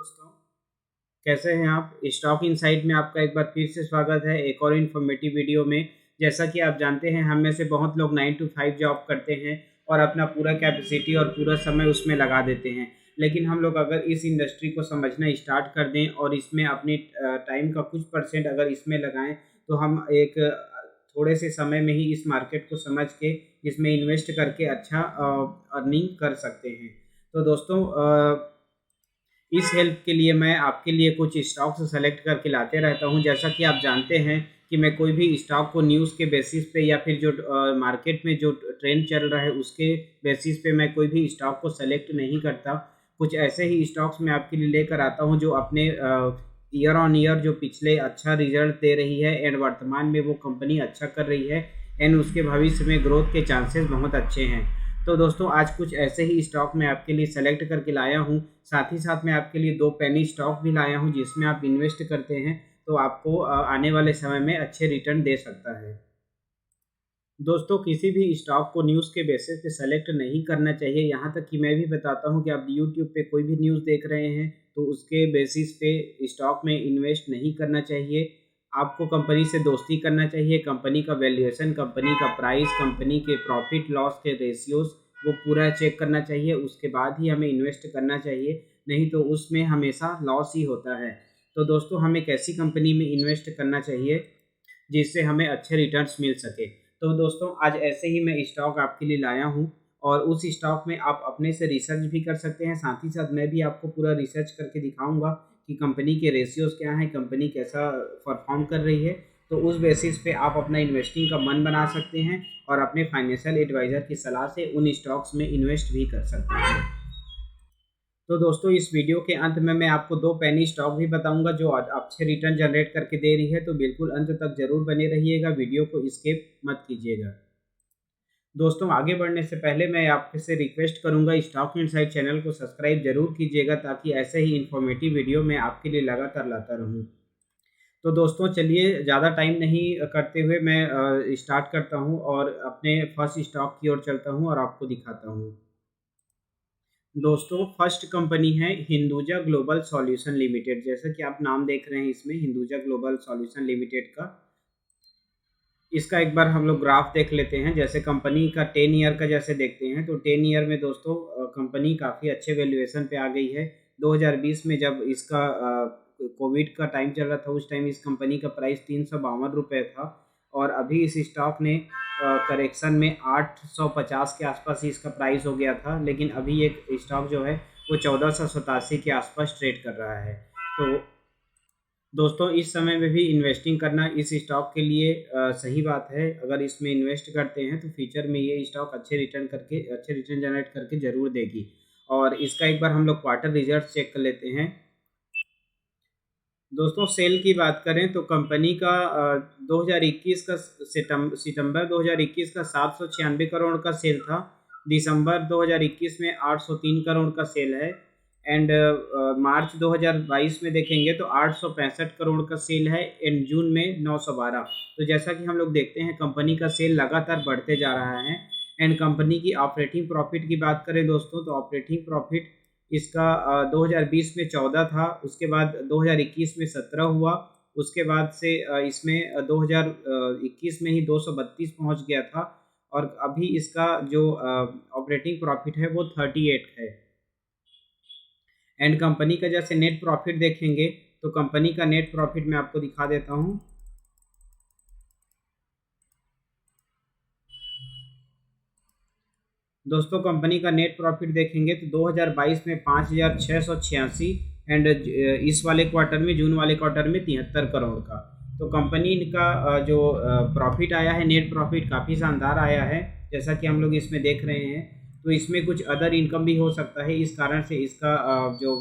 दोस्तों, कैसे हैं आप। स्टॉक इनसाइट में आपका एक बार फिर से स्वागत है एक और इन्फॉर्मेटिव वीडियो में। जैसा कि आप जानते हैं, हम में से बहुत लोग 9 to 5 जॉब करते हैं और अपना पूरा कैपेसिटी और पूरा समय उसमें लगा देते हैं। लेकिन हम लोग अगर इस इंडस्ट्री को समझना स्टार्ट कर दें और इसमें अपनी टाइम का कुछ परसेंट अगर इसमें लगाएं, तो हम एक थोड़े से समय में ही इस मार्केट को समझ के इसमें इन्वेस्ट करके अच्छा अर्निंग कर सकते हैं। तो दोस्तों, इस हेल्प के लिए मैं आपके लिए कुछ स्टॉक्स सेलेक्ट करके लाते रहता हूं। जैसा कि आप जानते हैं कि मैं कोई भी स्टॉक को न्यूज़ के बेसिस पे या फिर जो मार्केट में जो ट्रेंड चल रहा है उसके बेसिस पे मैं कोई भी स्टॉक को सेलेक्ट नहीं करता। कुछ ऐसे ही स्टॉक्स मैं आपके लिए लेकर आता हूं जो अपने ईयर ऑन ईयर जो पिछले अच्छा रिजल्ट दे रही है एंड वर्तमान में वो कंपनी अच्छा कर रही है एंड उसके भविष्य में ग्रोथ के चांसेस बहुत अच्छे हैं। तो दोस्तों, आज कुछ ऐसे ही स्टॉक मैं आपके लिए सेलेक्ट करके लाया हूं। साथ ही साथ मैं आपके लिए 2 पेनी स्टॉक भी लाया हूं जिसमें आप इन्वेस्ट करते हैं तो आपको आने वाले समय में अच्छे रिटर्न दे सकता है। दोस्तों, किसी भी स्टॉक को न्यूज़ के बेसिस पे सेलेक्ट नहीं करना चाहिए। यहाँ तक कि मैं भी बताता हूँ कि आप यूट्यूब पे कोई भी न्यूज़ देख रहे हैं तो उसके बेसिस पे स्टॉक में इन्वेस्ट नहीं करना चाहिए। आपको कंपनी से दोस्ती करना चाहिए। कंपनी का वैल्यूएशन, कंपनी का प्राइस, कंपनी के प्रॉफिट लॉस के रेशियोज़ वो पूरा चेक करना चाहिए। उसके बाद ही हमें इन्वेस्ट करना चाहिए, नहीं तो उसमें हमेशा लॉस ही होता है। तो दोस्तों, हमें कैसी कंपनी में इन्वेस्ट करना चाहिए जिससे हमें अच्छे रिटर्न्स मिल सके। तो दोस्तों, आज ऐसे ही मैं स्टॉक आपके लिए लाया हूँ और उस स्टॉक में आप अपने से रिसर्च भी कर सकते हैं। साथ ही साथ मैं भी आपको पूरा रिसर्च करके दिखाऊंगा कि कंपनी के रेशियोज़ क्या हैं, कंपनी कैसा परफॉर्म कर रही है। तो उस बेसिस पे आप अपना इन्वेस्टिंग का मन बना सकते हैं और अपने फाइनेंशियल एडवाइज़र की सलाह से उन स्टॉक्स में इन्वेस्ट भी कर सकते हैं। तो दोस्तों, इस वीडियो के अंत में मैं आपको 2 पेनी स्टॉक भी बताऊंगा जो अच्छे रिटर्न जनरेट करके दे रही है। तो बिल्कुल अंत तक जरूर बने रहिएगा, वीडियो को स्किप मत कीजिएगा। दोस्तों, आगे बढ़ने से पहले मैं आपसे रिक्वेस्ट करूंगा, स्टॉक इनसाइट चैनल को सब्सक्राइब जरूर कीजिएगा ताकि ऐसे ही इन्फॉर्मेटिव वीडियो मैं आपके लिए लगातार लाता रहूं। तो दोस्तों, चलिए ज़्यादा टाइम नहीं करते हुए मैं स्टार्ट करता हूं और अपने फर्स्ट स्टॉक की ओर चलता हूं और आपको दिखाता हूं। दोस्तों, फर्स्ट कंपनी है हिंदुजा ग्लोबल सॉल्यूशन लिमिटेड। जैसा कि आप नाम देख रहे हैं इसमें हिंदुजा ग्लोबल सॉल्यूशन लिमिटेड का, इसका एक बार हम लोग ग्राफ देख लेते हैं। जैसे कंपनी का 10 ईयर का जैसे देखते हैं तो 10 ईयर में दोस्तों कंपनी काफ़ी अच्छे वैल्यूएशन पे आ गई है। 2020 में जब इसका कोविड का टाइम चल रहा था उस टाइम इस कंपनी का प्राइस 352 रुपये था और अभी इस स्टॉक ने करेक्शन में 850 के आसपास ही इसका प्राइस हो गया था। लेकिन अभी एक स्टॉक जो है वो 1487 के आसपास ट्रेड कर रहा है। तो दोस्तों, इस समय में भी इन्वेस्टिंग करना इस स्टॉक के लिए सही बात है। अगर इसमें इन्वेस्ट करते हैं तो फ्यूचर में ये स्टॉक अच्छे रिटर्न जनरेट करके ज़रूर देगी। और इसका एक बार हम लोग क्वार्टर रिजल्ट चेक कर लेते हैं। दोस्तों, सेल की बात करें तो कंपनी का 2021 का सितंबर 2021 का 796 करोड़ का सेल था। दिसंबर 2021 में 803 करोड़ का सेल है एंड मार्च 2022 में देखेंगे तो 865 करोड़ का सेल है एंड जून में 912। तो जैसा कि हम लोग देखते हैं कंपनी का सेल लगातार बढ़ते जा रहा है। एंड कंपनी की ऑपरेटिंग प्रॉफिट की बात करें दोस्तों तो ऑपरेटिंग प्रॉफिट इसका 2020 में 14 था, उसके बाद 2021 में 17 हुआ, उसके बाद से इसमें 2021 में ही 232 पहुंच गया था और अभी इसका जो ऑपरेटिंग प्रॉफिट है वो 38 है। एंड कंपनी का जैसे नेट प्रॉफिट देखेंगे तो कंपनी का नेट प्रॉफिट मैं आपको दिखा देता हूँ। दोस्तों, कंपनी का नेट प्रॉफिट देखेंगे तो 2022 में 5,686 एंड इस वाले क्वार्टर में जून वाले क्वार्टर में 73 करोड़ का। तो कंपनी का जो प्रॉफिट आया है, नेट प्रॉफिट काफ़ी शानदार आया है जैसा कि हम लोग इसमें देख रहे हैं। तो इसमें कुछ अदर इनकम भी हो सकता है, इस कारण से इसका जो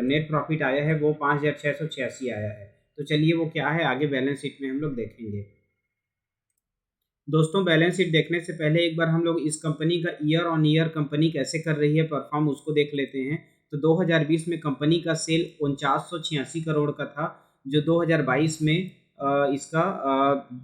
नेट प्रॉफिट आया है वो 5,686 आया है। तो चलिए वो क्या है आगे बैलेंस शीट में हम लोग देखेंगे। दोस्तों, बैलेंस शीट देखने से पहले एक बार हम लोग इस कंपनी का ईयर ऑन ईयर कंपनी कैसे कर रही है परफॉर्म उसको देख लेते हैं। तो 2020 में कंपनी का सेल 4986 करोड़ का था, जो 2022 में इसका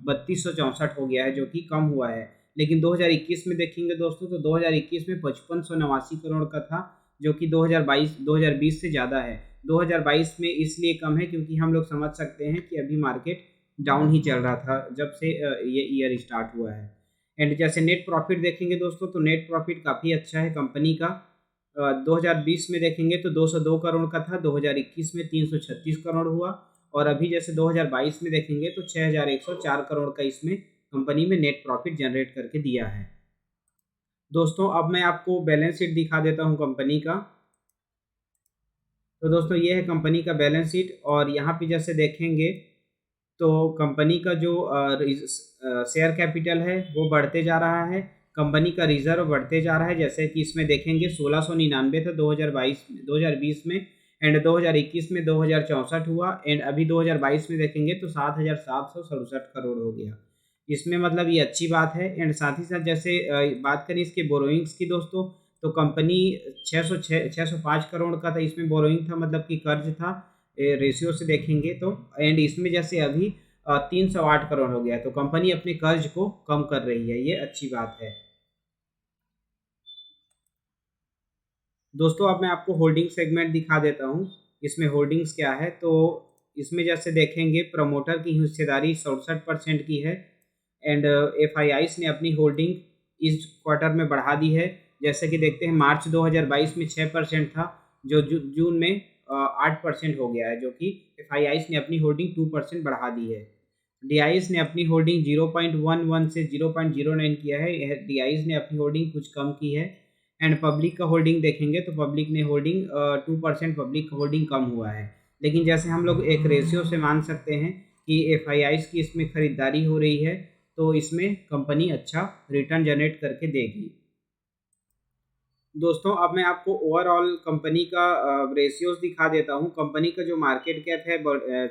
3264 हो गया है, जो कि कम हुआ है। लेकिन 2021 में देखेंगे दोस्तों तो 2021 में 5589 करोड़ का था, जो कि 2020 से ज़्यादा है। 2022 में इसलिए कम है क्योंकि हम लोग समझ सकते हैं कि अभी मार्केट डाउन ही चल रहा था जब से ये ईयर स्टार्ट हुआ है। एंड जैसे नेट प्रॉफिट देखेंगे दोस्तों, तो नेट प्रॉफिट काफ़ी अच्छा है कंपनी का। 2020 में देखेंगे तो 202 करोड़ का था, 2021 में 336 करोड़ हुआ, और अभी जैसे 2022 में देखेंगे तो 6104 करोड़ का इसमें कंपनी में नेट प्रॉफिट जनरेट करके दिया है। दोस्तों अब मैं आपको बैलेंस शीट दिखा देता हूं कंपनी का। तो दोस्तों ये है कंपनी का बैलेंस शीट, और यहाँ पे जैसे देखेंगे तो कंपनी का जो शेयर कैपिटल है वो बढ़ते जा रहा है, कंपनी का रिजर्व बढ़ते जा रहा है। जैसे कि इसमें देखेंगे 1699 था 2020 में, एंड 2021 में 2064 हुआ, एंड अभी 2022 में देखेंगे तो 7767 करोड़ हो गया। इसमें मतलब ये अच्छी बात है। एंड साथ ही साथ जैसे बात करें इसके बोरोइंग्स की दोस्तों, तो कंपनी 605 करोड़ का था, इसमें बोरोइंग था मतलब कि कर्ज था रेशियो से देखेंगे तो। एंड इसमें जैसे अभी 308 करोड़ हो गया, तो कंपनी अपने कर्ज को कम कर रही है, ये अच्छी बात है। दोस्तों अब मैं आपको होल्डिंग सेगमेंट दिखा देता हूँ, इसमें होल्डिंग्स क्या है। तो इसमें जैसे देखेंगे प्रमोटर की हिस्सेदारी 67% की है, एंड एफ ने अपनी होल्डिंग इस क्वार्टर में बढ़ा दी है। जैसे कि देखते हैं मार्च 2022 में 6% था, जो जून में 8% हो गया है, जो कि एफ ने अपनी होल्डिंग 2% बढ़ा दी है। डी ने अपनी होल्डिंग 0.11 से 0.09 किया है, डी ने अपनी होल्डिंग कुछ कम की है। एंड पब्लिक का होल्डिंग देखेंगे तो पब्लिक ने होल्डिंग 2% पब्लिक होल्डिंग कम हुआ है। लेकिन जैसे हम लोग एक रेशियो से मान सकते हैं कि एफ की इसमें खरीदारी हो रही है, तो इसमें कंपनी अच्छा रिटर्न जनरेट करके देगी। दोस्तों अब मैं आपको ओवरऑल कंपनी का रेशियोज दिखा देता हूं। कंपनी का जो मार्केट कैप है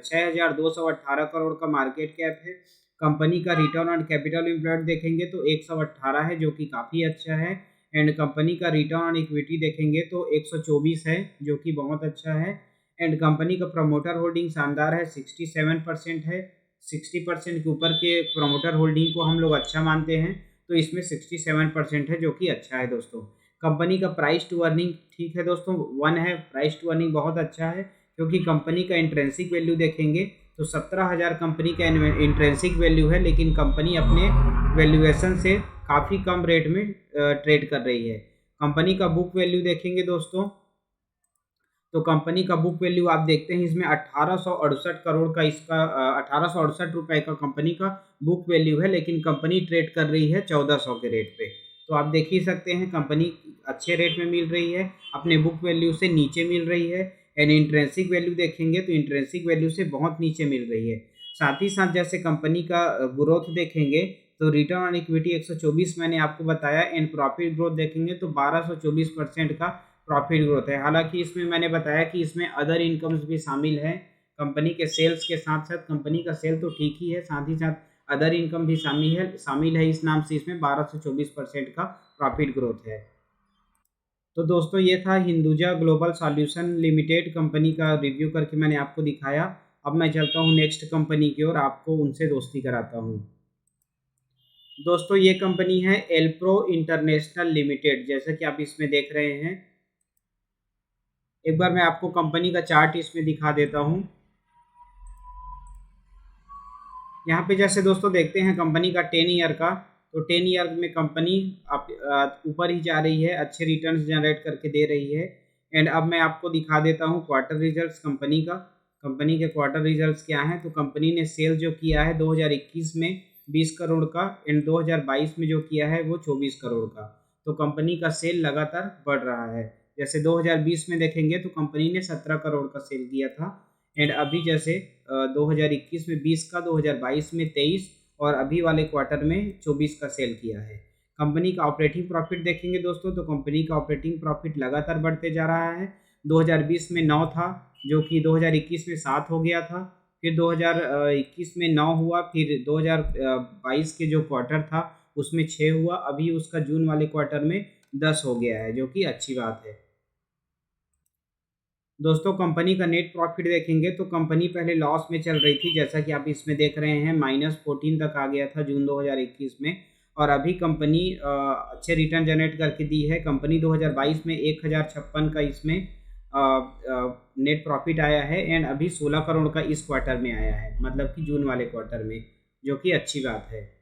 6218 करोड़ का मार्केट कैप है। कंपनी का रिटर्न ऑन कैपिटल एम्प्लॉयड देखेंगे तो 118 है, जो कि काफ़ी अच्छा है। एंड कंपनी का रिटर्न ऑन इक्विटी देखेंगे तो 124 है, जो कि बहुत अच्छा है। एंड कंपनी का प्रमोटर होल्डिंग शानदार है, 67% है। 60% के ऊपर के प्रमोटर होल्डिंग को हम लोग अच्छा मानते हैं, तो इसमें 67% है, जो कि अच्छा है दोस्तों। कंपनी का प्राइस टू अर्निंग ठीक है दोस्तों, 1 है। प्राइस टू अर्निंग बहुत अच्छा है, क्योंकि कंपनी का इंट्रेंसिक वैल्यू देखेंगे तो 17,000 कंपनी का इंट्रेंसिक वैल्यू है, लेकिन कंपनी अपने वैल्यूएशन से काफ़ी कम रेट में ट्रेड कर रही है। कंपनी का बुक वैल्यू देखेंगे दोस्तों, तो कंपनी का बुक वैल्यू आप देखते हैं इसमें 1868 करोड़ का, इसका 1868 रुपये का कंपनी का बुक वैल्यू है, लेकिन कंपनी ट्रेड कर रही है 1400 के रेट पे। तो आप देख ही सकते हैं कंपनी अच्छे रेट में मिल रही है, अपने बुक वैल्यू से नीचे मिल रही है। एंड इंट्रेंसिक वैल्यू देखेंगे तो इंट्रेंसिक वैल्यू से बहुत नीचे मिल रही है। साथ ही साथ जैसे कंपनी का ग्रोथ देखेंगे तो रिटर्न ऑन इक्विटी 124 मैंने आपको बताया। एंड प्रॉफिट ग्रोथ देखेंगे तो 1224% का प्रॉफिट ग्रोथ है। हालांकि इसमें मैंने बताया कि इसमें अदर इनकम्स भी शामिल है। कंपनी के सेल्स के साथ साथ कंपनी का सेल तो ठीक ही है, साथ ही साथ अदर इनकम भी शामिल है इस नाम से इसमें 1224% का प्रॉफिट ग्रोथ है। तो दोस्तों ये था Hinduja global solution limited company का रिव्यू करके मैंने आपको दिखाया। अब मैं चलता हूँ नेक्स्ट कंपनी की ओर, आपको उनसे दोस्ती कराता हूँ। दोस्तों ये कंपनी है एल्प्रो इंटरनेशनल लिमिटेड, जैसा कि आप इसमें देख रहे हैं। एक बार मैं आपको कंपनी का चार्ट इसमें दिखा देता हूँ। यहाँ पे जैसे दोस्तों देखते हैं कंपनी का 10 ईयर का, तो 10 ईयर में कंपनी ऊपर ही जा रही है, अच्छे रिटर्न्स जनरेट करके दे रही है। एंड अब मैं आपको दिखा देता हूँ क्वार्टर रिजल्ट्स कंपनी का। कंपनी के क्वार्टर रिजल्ट्स क्या हैं, तो कंपनी ने सेल जो किया है 2021 में 20 करोड़ का, एंड 2022 में जो किया है वो 24 करोड़ का। तो कंपनी का सेल लगातार बढ़ रहा है। जैसे 2020 में देखेंगे तो कंपनी ने 17 करोड़ का सेल किया था, एंड अभी जैसे 2021 में 20 का, 2022 में 23, और अभी वाले क्वार्टर में 24 का सेल किया है। कंपनी का ऑपरेटिंग प्रॉफिट देखेंगे दोस्तों, तो कंपनी का ऑपरेटिंग प्रॉफिट लगातार बढ़ते जा रहा है। 2020 में 9 था, जो कि 2021 में 7 हो गया था, फिर 2021 में 9 हुआ, फिर 2022 के जो क्वार्टर था उसमें 6 हुआ, अभी उसका जून वाले क्वार्टर में 10 हो गया है, जो कि अच्छी बात है। दोस्तों कंपनी का नेट प्रॉफिट देखेंगे तो कंपनी पहले लॉस में चल रही थी, जैसा कि आप इसमें देख रहे हैं -14 तक आ गया था जून 2021 में, और अभी कंपनी अच्छे रिटर्न जनरेट करके दी है। कंपनी 2022 में 1056 का इसमें नेट प्रॉफिट आया है एंड अभी 16 करोड़ का इस क्वार्टर में आया है, मतलब कि जून वाले क्वार्टर में, जो कि अच्छी बात है।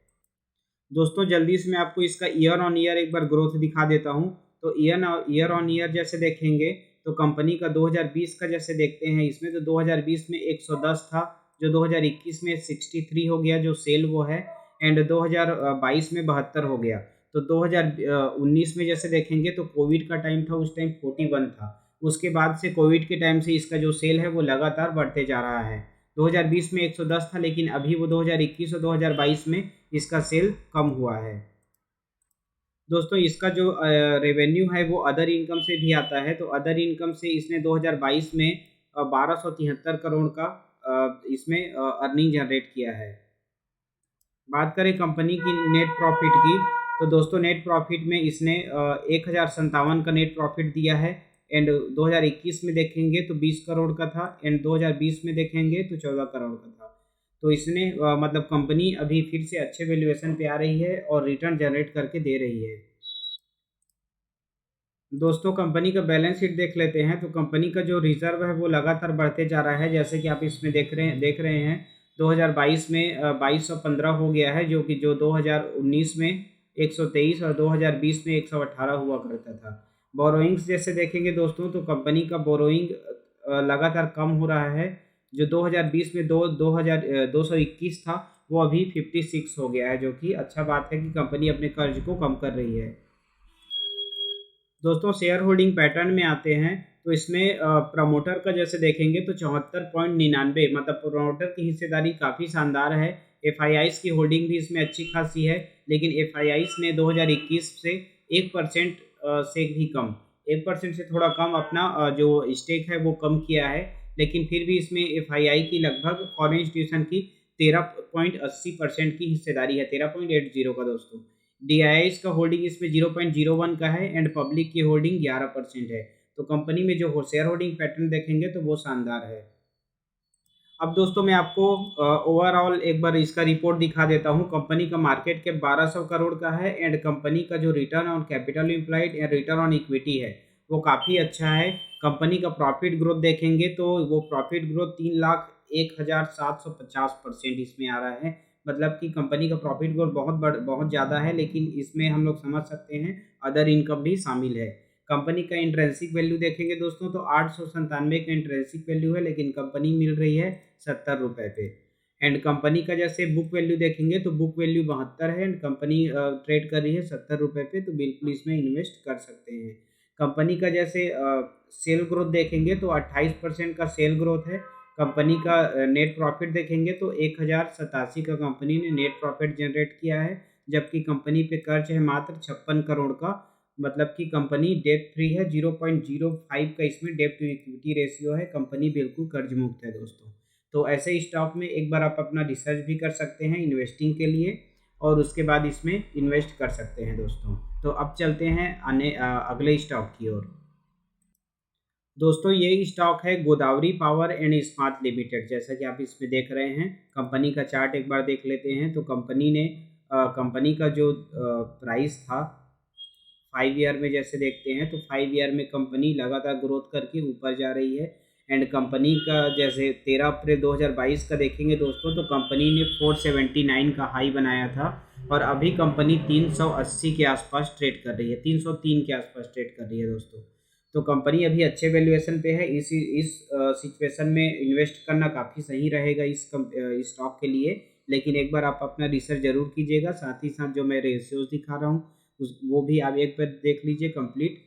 दोस्तों जल्दी से मैं आपको इसका ईयर ऑन ईयर एक बार ग्रोथ दिखा देता हूँ। तो ईयर ऑन ईयर जैसे देखेंगे तो कंपनी का 2020 का जैसे देखते हैं इसमें, तो 2020 में 110 था, जो 2021 में 63 हो गया जो सेल वो है, एंड 2022 में 72 हो गया। तो 2019 में जैसे देखेंगे तो कोविड का टाइम था, उस टाइम 41 था। उसके बाद से कोविड के टाइम से इसका जो सेल है वो लगातार बढ़ते जा रहा है। 2020 में 110 था, लेकिन अभी वो 2021 और 2022 में इसका सेल कम हुआ है। दोस्तों इसका जो रेवेन्यू है वो अदर इनकम से भी आता है। तो अदर इनकम से इसने 2022 में 1273 करोड़ का इसमें अर्निंग जनरेट किया है। बात करें कंपनी की नेट प्रॉफिट की, तो दोस्तों नेट प्रॉफिट में इसने 1057 का नेट प्रॉफिट दिया है। एंड 2021 में देखेंगे तो 20 करोड़ का था, एंड 2020 में देखेंगे तो 14 करोड़ का था। तो इसने मतलब कंपनी अभी फिर से अच्छे वैल्यूएशन पे आ रही है और रिटर्न जनरेट करके दे रही है। दोस्तों कंपनी का बैलेंस शीट देख लेते हैं। तो कंपनी का जो रिजर्व है वो लगातार बढ़ते जा रहा है, जैसे कि आप इसमें देख रहे हैं 2022 में 2215 हो गया है, जो कि जो 2019 में 123 और 2020 में 118 हुआ करता था। बोरोइंग्स जैसे देखेंगे दोस्तों, तो कंपनी का बोरोइंग लगातार कम हो रहा है। जो 2020 में 221 था, वो अभी 56 हो गया है, जो कि अच्छा बात है कि कंपनी अपने कर्ज को कम कर रही है। दोस्तों शेयर होल्डिंग पैटर्न में आते हैं, तो इसमें प्रमोटर का जैसे देखेंगे तो 74.99, मतलब प्रमोटर की हिस्सेदारी काफ़ी शानदार है। एफ की होल्डिंग भी इसमें अच्छी खासी है, लेकिन एफ ने 2021 से 1% से भी कम, 1% से थोड़ा कम अपना जो स्टेक है वो कम किया है। लेकिन फिर भी इसमें एफ की लगभग फॉरेन इंस्टीट्यूशन की 13.80% की हिस्सेदारी है, 13.80 का दोस्तों। डीआईआईस का होल्डिंग इसमें 0.01 का है एंड पब्लिक की होल्डिंग 11% है। तो कंपनी में जो शेयर होल्डिंग पैटर्न देखेंगे तो वो शानदार है। अब दोस्तों मैं आपको ओवरऑल एक बार इसका रिपोर्ट दिखा देता हूँ। कंपनी का मार्केट कैप 1200 करोड़ का है एंड कंपनी का जो return on capital employed and return on equity है वो काफ़ी अच्छा है। कंपनी का प्रॉफिट ग्रोथ देखेंगे तो वो प्रॉफिट ग्रोथ 3,01,750% इसमें आ रहा है। मतलब कि कंपनी का प्रॉफिट ग्रोथ बहुत ज़्यादा है, लेकिन इसमें हम लोग समझ सकते हैं अदर इनकम भी शामिल है। कंपनी का इंट्रेंसिक वैल्यू देखेंगे दोस्तों तो 897 का इंट्रेंसिक वैल्यू है, लेकिन कंपनी मिल रही है 70 रुपये पे। एंड कंपनी का जैसे बुक वैल्यू देखेंगे तो बुक वैल्यू 72 है एंड कंपनी ट्रेड कर रही है 70 रुपये पे, तो बिल्कुल इसमें इन्वेस्ट कर सकते हैं। कंपनी का जैसे सेल ग्रोथ देखेंगे तो 28% का सेल ग्रोथ है। कंपनी का नेट प्रॉफिट देखेंगे तो 1087 का कंपनी ने नेट प्रॉफिट जनरेट किया है, जबकि कंपनी पे कर्ज है मात्र 56 करोड़ का। मतलब कि कंपनी डेट फ्री है, 0.05 का इसमें डेट टू इक्विटी रेशियो है। कंपनी बिल्कुल कर्ज मुक्त है दोस्तों। तो ऐसे ही स्टॉक में एक बार आप अपना रिसर्च भी कर सकते हैं इन्वेस्टिंग के लिए, और उसके बाद इसमें इन्वेस्ट कर सकते हैं दोस्तों। तो अब चलते हैं अगले स्टॉक की ओर। दोस्तों ये स्टॉक है गोदावरी पावर एंड इस्पात लिमिटेड। जैसा कि आप इसमें देख रहे हैं, कंपनी का चार्ट एक बार देख लेते हैं। तो कंपनी का जो प्राइस था 5 ईयर में जैसे देखते हैं तो 5 ईयर में कंपनी लगातार ग्रोथ करके ऊपर जा रही है। एंड कंपनी का जैसे 13 अप्रैल 2022 का देखेंगे दोस्तों, तो कंपनी ने 479 का हाई बनाया था और अभी कंपनी 380 के आसपास ट्रेड कर रही है, 303 के आसपास ट्रेड कर रही है दोस्तों। तो कंपनी अभी अच्छे वैल्यूएशन पे है। इस सिचुएशन में इन्वेस्ट करना काफ़ी सही रहेगा इस स्टॉक के लिए। लेकिन एक बार आप अपना रिसर्च जरूर कीजिएगा, साथ ही साथ जो मैं रेशियोज दिखा रहा हूँ वो भी आप एक बार देख लीजिए कंप्लीट।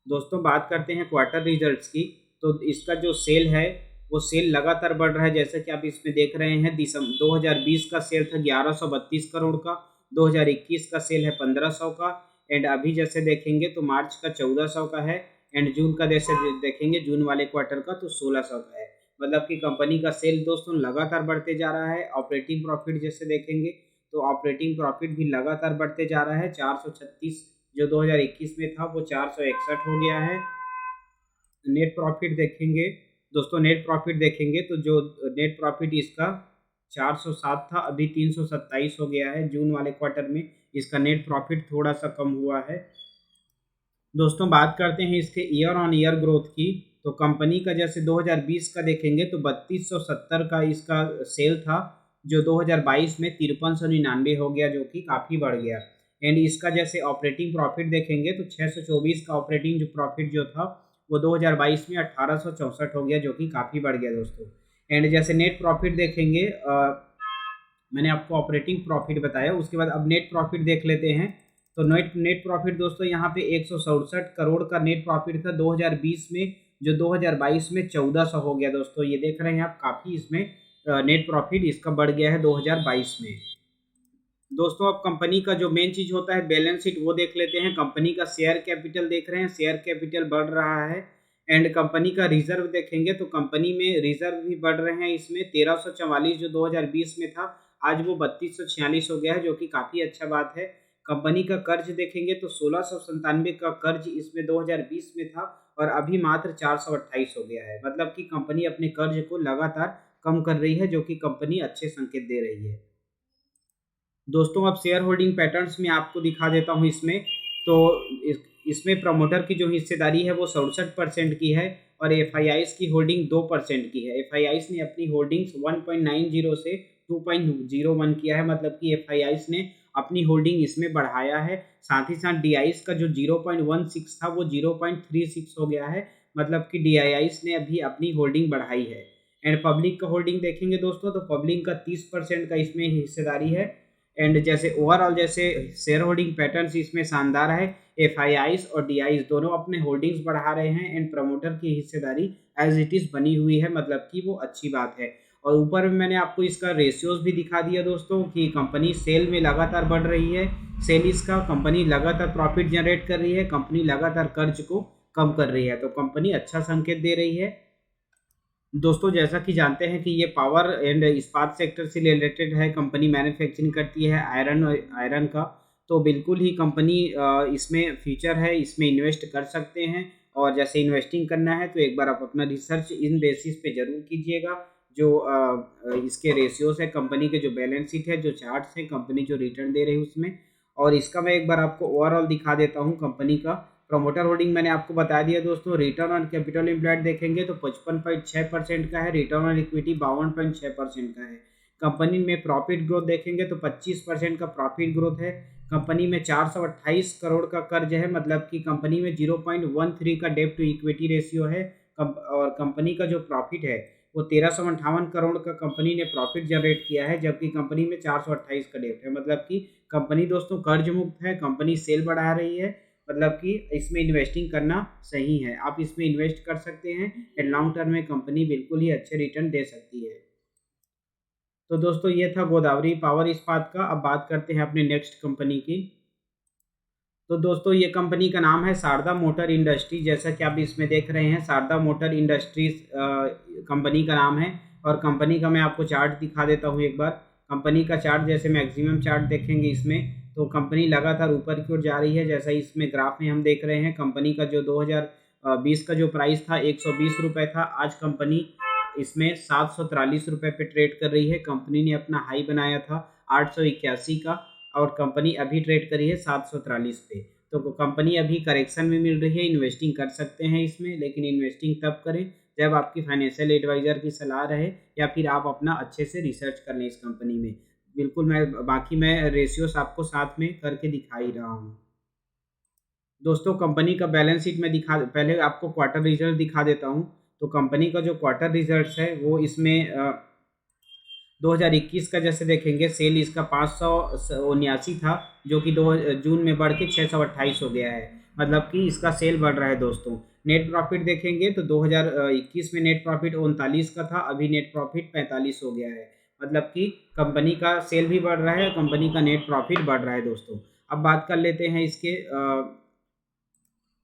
दोस्तों बात करते हैं क्वार्टर रिजल्ट्स की। तो इसका जो सेल है वो सेल लगातार बढ़ रहा है, जैसा कि आप इसमें देख रहे हैं। दिसंबर 2020 का सेल था 1132 करोड़ का, 2021 का सेल है 1500 का, एंड अभी जैसे देखेंगे तो मार्च का 1400 का है, एंड जून का जैसे देखेंगे जून वाले क्वार्टर का तो 1600 का है। मतलब कि कंपनी का सेल दोस्तों लगातार बढ़ते जा रहा है। ऑपरेटिंग प्रॉफिट जैसे देखेंगे तो ऑपरेटिंग प्रॉफिट भी लगातार बढ़ते जा रहा है। 436 जो 2021 में था वो 461 हो गया है। नेट प्रॉफिट देखेंगे दोस्तों, नेट प्रॉफिट देखेंगे तो जो नेट प्रॉफिट इसका 407 था, अभी 327 हो गया है। जून वाले क्वार्टर में इसका नेट प्रॉफिट थोड़ा सा कम हुआ है। दोस्तों बात करते हैं इसके ईयर ऑन ईयर ग्रोथ की, तो कंपनी का जैसे 2020 का देखेंगे तो 3270 का इसका सेल था, जो 2022 में 5399 हो गया, जो कि काफ़ी बढ़ गया। एंड इसका जैसे ऑपरेटिंग प्रॉफिट देखेंगे तो 624 का ऑपरेटिंग जो प्रॉफिट जो था वो 2022 में 1864 हो गया, जो कि काफ़ी बढ़ गया दोस्तों। एंड जैसे नेट प्रॉफिट देखेंगे, मैंने आपको ऑपरेटिंग प्रॉफिट बताया, उसके बाद अब नेट प्रॉफिट देख लेते हैं। तो नेट नेट प्रॉफिट दोस्तों यहाँ पे 167 करोड़ का नेट प्रॉफिट था 2020 में, जो 2022 में 1400 हो गया दोस्तों। ये देख रहे हैं आप, काफ़ी इसमें नेट प्रॉफिट इसका बढ़ गया है 2022 में। दोस्तों अब कंपनी का जो मेन चीज़ होता है बैलेंस शीट, वो देख लेते हैं। कंपनी का शेयर कैपिटल देख रहे हैं, शेयर कैपिटल बढ़ रहा है। एंड कंपनी का रिजर्व देखेंगे तो कंपनी में रिजर्व भी बढ़ रहे हैं। इसमें 1344 जो 2020 में था, आज वो 3246 हो गया है, जो कि काफ़ी अच्छा बात है। कंपनी का कर्ज देखेंगे तो 1697 का कर्ज इसमें 2020 में था, और अभी मात्र 428 हो गया है। मतलब कि कंपनी अपने कर्ज को लगातार कम कर रही है, जो कि कंपनी अच्छे संकेत दे रही है। दोस्तों अब शेयर होल्डिंग पैटर्न्स में आपको दिखा देता हूँ इसमें। तो इसमें प्रमोटर की जो हिस्सेदारी है वो 67% की है, और एफ की होल्डिंग 2% की है। एफ ने अपनी होल्डिंग्स 1.90 से 2.01 किया है, मतलब कि एफ ने अपनी होल्डिंग इसमें बढ़ाया है। साथ ही साथ डी का जो 0.16 था वो 0.36 हो गया है, मतलब कि डी ने अभी अपनी होल्डिंग बढ़ाई है। एंड पब्लिक का होल्डिंग देखेंगे दोस्तों, तो पब्लिक का 30% का इसमें हिस्सेदारी है। एंड जैसे ओवरऑल जैसे शेयर होल्डिंग पैटर्न्स इसमें शानदार है। एफ और डी दोनों अपने होल्डिंग्स बढ़ा रहे हैं, एंड प्रमोटर की हिस्सेदारी एज इट इज़ बनी हुई है, मतलब कि वो अच्छी बात है। और ऊपर में मैंने आपको इसका रेशियोज भी दिखा दिया दोस्तों, कि कंपनी सेल में लगातार बढ़ रही है। सेल इसका कंपनी लगातार प्रॉफिट जनरेट कर रही है, कंपनी लगातार कर्ज को कम कर रही है, तो कंपनी अच्छा संकेत दे रही है। दोस्तों जैसा कि जानते हैं कि ये पावर एंड इस्पात सेक्टर से रिलेटेड है, कंपनी मैन्युफैक्चरिंग करती है आयरन का। तो बिल्कुल ही कंपनी इसमें फ्यूचर है, इसमें इन्वेस्ट कर सकते हैं। और जैसे इन्वेस्टिंग करना है तो एक बार आप अपना रिसर्च इन बेसिस पे ज़रूर कीजिएगा। जो इसके रेशियोज है, कंपनी के जो बैलेंस शीट है, जो चार्ट्स हैं, कंपनी जो रिटर्न दे रही है उसमें। और इसका मैं एक बार आपको ओवरऑल दिखा देता हूँ कंपनी का। प्रमोटर होल्डिंग मैंने आपको बता दिया दोस्तों। रिटर्न ऑन कैपिटल एम्प्लॉयड देखेंगे तो 55.6% का है। रिटर्न ऑन इक्विटी 52.6% का है। कंपनी में प्रॉफिट ग्रोथ देखेंगे तो 25% का प्रॉफिट ग्रोथ है। कंपनी में 428 करोड़ का कर्ज है, मतलब कि कंपनी में 0.13 का डेब्ट टू इक्विटी रेशियो है। और कंपनी का जो प्रॉफिट है वो 1358 करोड़ का कंपनी ने प्रॉफिट जनरेट किया है, जबकि कंपनी में 428 का डेब्ट है। मतलब कि कंपनी दोस्तों कर्ज मुक्त है, कंपनी सेल बढ़ा रही है, मतलब कि इसमें इन्वेस्टिंग करना सही है। आप इसमें इन्वेस्ट कर सकते हैं, एंड लॉन्ग टर्म में कंपनी बिल्कुल ही अच्छे रिटर्न दे सकती है। तो दोस्तों ये था गोदावरी पावर इस्पात का। अब बात करते हैं अपने नेक्स्ट कंपनी की। तो दोस्तों ये कंपनी का नाम है शारदा मोटर इंडस्ट्री। जैसा कि आप इसमें देख रहे हैं, शारदा मोटर इंडस्ट्रीज कंपनी का नाम है। और कंपनी का मैं आपको चार्ट दिखा देता हूँ एक बार। कंपनी का चार्ट जैसे मैक्सिमम चार्ट देखेंगे इसमें, तो कंपनी लगातार ऊपर की ओर जा रही है। जैसा इसमें ग्राफ में हम देख रहे हैं, कंपनी का जो 2020 का जो प्राइस था 120 रुपये था, आज कंपनी इसमें 743 रुपये पे ट्रेड कर रही है। कंपनी ने अपना हाई बनाया था 881 का, और कंपनी अभी ट्रेड करी है 743 पे। तो कंपनी अभी करेक्शन में मिल रही है, इन्वेस्टिंग कर सकते हैं इसमें, लेकिन इन्वेस्टिंग तब करें जब आपकी फाइनेंशियल एडवाइज़र की सलाह रहे, या फिर आप अपना अच्छे से रिसर्च कर लें इस कंपनी में। बिल्कुल मैं रेशियोस आपको साथ में करके दिखा ही रहा हूँ। दोस्तों कंपनी का बैलेंस शीट में पहले आपको क्वार्टर रिजल्ट दिखा देता हूँ। तो कंपनी का जो क्वार्टर रिजल्ट्स है वो इसमें 2021 का जैसे देखेंगे, सेल इसका 579 था, जो कि 2 जून में बढ़ के 628 हो गया है। मतलब कि इसका सेल बढ़ रहा है दोस्तों। नेट प्रॉफिट देखेंगे तो 2021 में नेट प्रॉफिट 39 का था, अभी नेट प्रॉफिट 45 हो गया है। मतलब कि कंपनी का सेल भी बढ़ रहा है, कंपनी का नेट प्रॉफिट बढ़ रहा है दोस्तों। अब बात कर लेते हैं इसके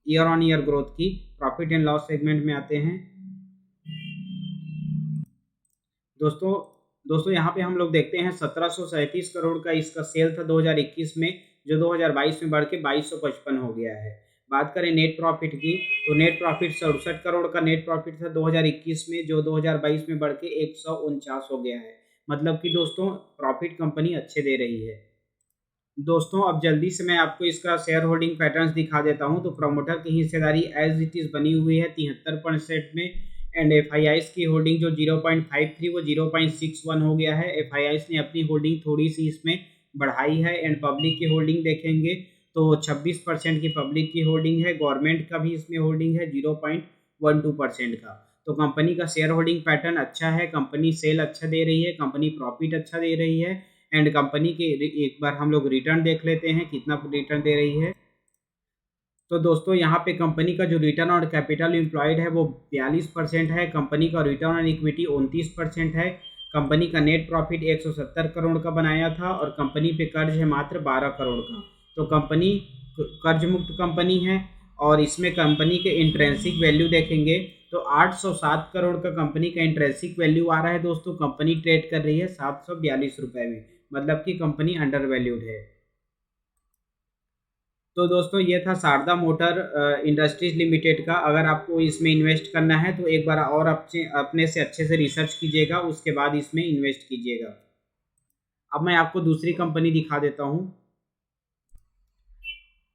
ईयर ऑन ईयर ग्रोथ की। प्रॉफिट एंड लॉस सेगमेंट में आते हैं दोस्तों। यहाँ पे हम लोग देखते हैं 1737 करोड़ का इसका सेल था 2021 में, जो 2022 में बढ़ के 2255 हो गया है। बात करें नेट प्रॉफिट की, तो नेट प्रॉफिट 67 करोड़ का नेट प्रॉफिट था 2021 में, जो 2022 में बढ़ के 149 हो गया है। मतलब कि दोस्तों प्रॉफिट कंपनी अच्छे दे रही है। दोस्तों अब जल्दी से मैं आपको इसका शेयर होल्डिंग पैटर्न्स दिखा देता हूं। तो प्रमोटर की हिस्सेदारी एज इट इज़ बनी हुई है 73% में। एंड एफ आई आईज की होल्डिंग जो 0.53 वो 0.61 हो गया है। एफ आई आईज ने अपनी होल्डिंग थोड़ी सी इसमें बढ़ाई है। एंड पब्लिक की होल्डिंग देखेंगे तो 26% की पब्लिक की होल्डिंग है। गवर्नमेंट का भी इसमें होल्डिंग है 0.12% का। तो कंपनी का शेयर होल्डिंग पैटर्न अच्छा है, कंपनी सेल अच्छा दे रही है, कंपनी प्रॉफिट अच्छा दे रही है। एंड कंपनी के एक बार हम लोग रिटर्न देख लेते हैं कितना रिटर्न दे रही है। तो दोस्तों यहाँ पे कंपनी का जो रिटर्न ऑन कैपिटल एम्प्लॉयड है वो 42% है। कंपनी का रिटर्न ऑन इक्विटी 29% है। कंपनी का नेट प्रॉफिट 170 करोड़ का बनाया था और कंपनी पे कर्ज है मात्र 12 करोड़ का। तो कंपनी कर्ज मुक्त कंपनी है। और इसमें कंपनी के इंट्रेंसिक वैल्यू देखेंगे तो 807 करोड़ का कंपनी का इंट्रेंसिक वैल्यू आ रहा है। दोस्तों कंपनी ट्रेड कर रही है 742 रुपये में, मतलब कि कंपनी अंडर वैल्यूड है। तो दोस्तों ये था शारदा मोटर इंडस्ट्रीज लिमिटेड का। अगर आपको इसमें इन्वेस्ट करना है तो एक बार और अपने से अच्छे से रिसर्च कीजिएगा, उसके बाद इसमें इन्वेस्ट कीजिएगा। अब मैं आपको दूसरी कंपनी दिखा देता हूँ।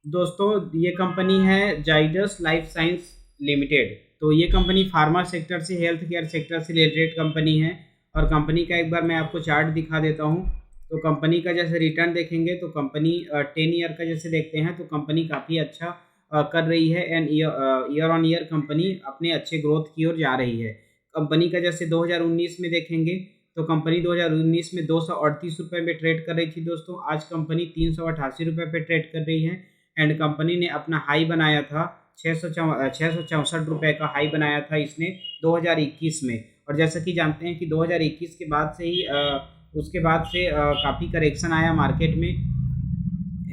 दोस्तों ये कंपनी है जाइडस लाइफ साइंस लिमिटेड। तो ये कंपनी फार्मा सेक्टर से, हेल्थ केयर सेक्टर से रिलेटेड कंपनी है। और कंपनी का एक बार मैं आपको चार्ट दिखा देता हूँ। तो कंपनी का जैसे रिटर्न देखेंगे तो कंपनी 10 ईयर का जैसे देखते हैं तो कंपनी काफ़ी अच्छा कर रही है। And year on year company अपने अच्छे ग्रोथ की ओर जा रही है। कंपनी का जैसे 2019 में देखेंगे तो कंपनी 2019 में 238 रुपये में ट्रेड कर रही थी दोस्तों। आज कंपनी 388 रुपये पे ट्रेड कर रही है। एंड कंपनी ने अपना हाई बनाया था 664 रुपये का हाई बनाया था इसने 2021 में। और जैसा कि जानते हैं कि 2021 के बाद से ही उसके बाद से काफ़ी करेक्शन आया मार्केट में।